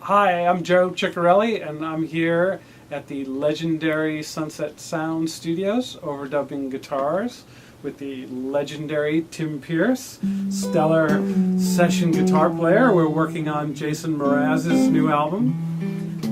Hi, I'm Joe Chiccarelli, and I'm here at the legendary Sunset Sound Studios, overdubbing guitars with the legendary Tim Pierce, stellar session guitar player. We're working on Jason Mraz's new album.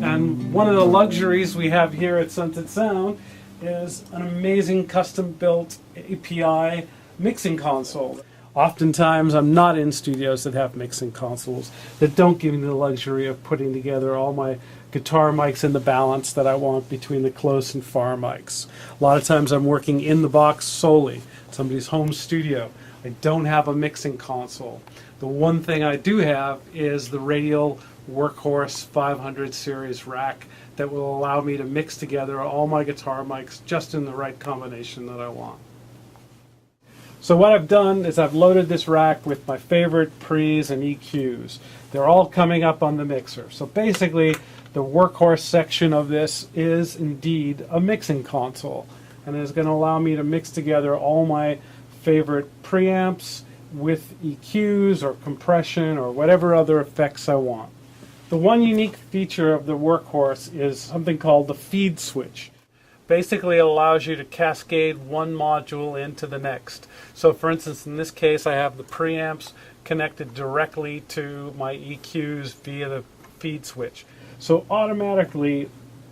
And one of the luxuries we have here at Sunset Sound is an amazing custom-built API mixing console. Oftentimes I'm not in studios that have mixing consoles that don't give me the luxury of putting together all my guitar mics in the balance that I want between the close and far mics. A lot of times I'm working in the box solely, somebody's home studio. I don't have a mixing console. The one thing I do have is the Radial Workhorse 500 series rack that will allow me to mix together all my guitar mics just in the right combination that I want. So what I've done is I've loaded this rack with my favorite pre's and EQs. They're all coming up on the mixer. So basically the workhorse section of this is indeed a mixing console, and it's going to allow me to mix together all my favorite preamps with EQs or compression or whatever other effects I want. The one unique feature of the workhorse is something called the feed switch. Basically it allows you to cascade one module into the next. So for instance, in this case I have the preamps connected directly to my EQs via the feed switch. So automatically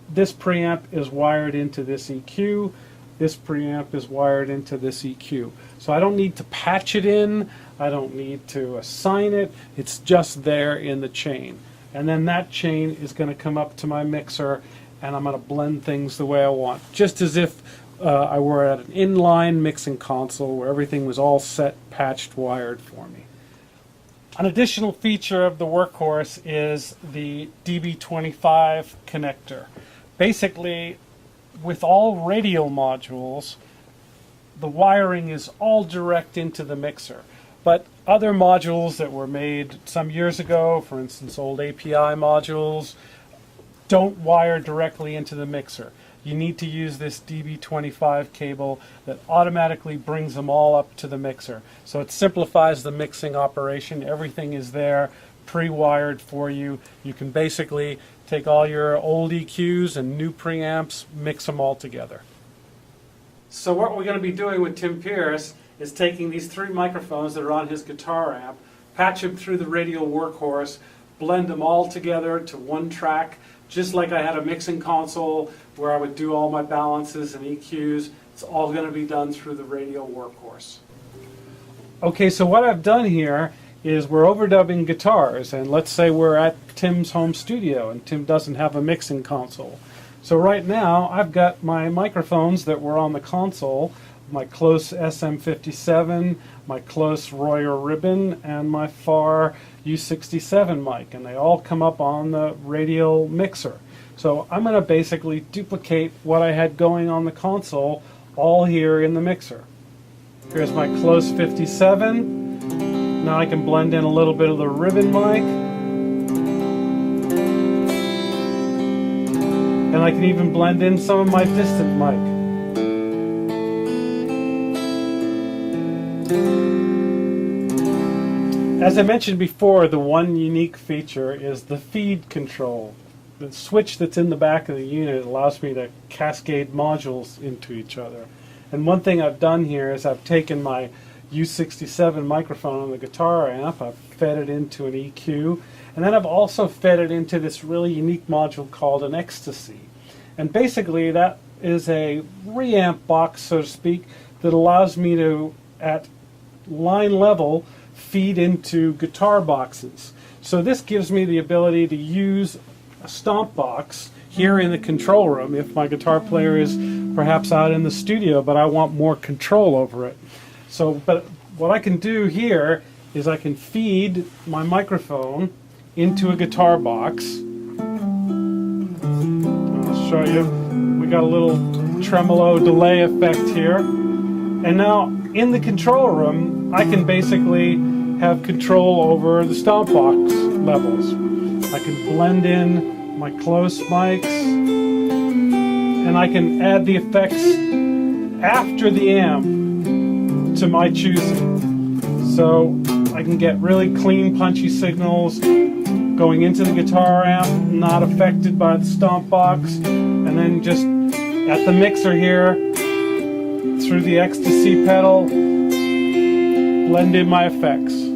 this preamp is wired into this EQ, this preamp is wired into this EQ. So I don't need to patch it in, I don't need to assign it, it's just there in the chain. And then that chain is going to come up to my mixer, and I'm going to blend things the way I want, just as if I were at an inline mixing console where everything was all set, patched, wired for me. An additional feature of the Workhorse is the DB25 connector. Basically, with all radial modules, the wiring is all direct into the mixer. But other modules that were made some years ago, for instance old API modules, don't wire directly into the mixer. You need to use this DB25 cable that automatically brings them all up to the mixer. So it simplifies the mixing operation. Everything is there pre-wired for you. You can basically take all your old EQs and new preamps, mix them all together. So what we're going to be doing with Tim Pierce is taking these three microphones that are on his guitar amp, patch them through the Radial Workhorse, blend them all together to one track, just like I had a mixing console where I would do all my balances and EQs. It's all going to be done through the Radial Workhorse. Okay, so what I've done here is we're overdubbing guitars, and let's say we're at Tim's home studio and Tim doesn't have a mixing console. So right now I've got my microphones that were on the console, my close SM57, my close Royer ribbon, and my far U67 mic, and they all come up on the radial mixer. So I'm going to basically duplicate what I had going on the console all here in the mixer. Here's my close 57. Now I can blend in a little bit of the ribbon mic, and I can even blend in some of my distant mic. As I mentioned before, the one unique feature is the feed control. The switch that's in the back of the unit allows me to cascade modules into each other. And one thing I've done here is I've taken my U67 microphone on the guitar amp, I've fed it into an EQ, and then I've also fed it into this really unique module called an ecstasy. And basically that is a reamp box, so to speak, that allows me to, at line level, feed into guitar boxes. So this gives me the ability to use a stomp box here in the control room if my guitar player is perhaps out in the studio but I want more control over it. So, but what I can do here is I can feed my microphone into a guitar box. I'll show you. We got a little tremolo delay effect here. And now in the control room I can basically have control over the stomp box levels. I can blend in my close mics, and I can add the effects after the amp to my choosing. So I can get really clean, punchy signals going into the guitar amp, not affected by the stomp box, and then just at the mixer here, through the ecstasy pedal, blend in my effects.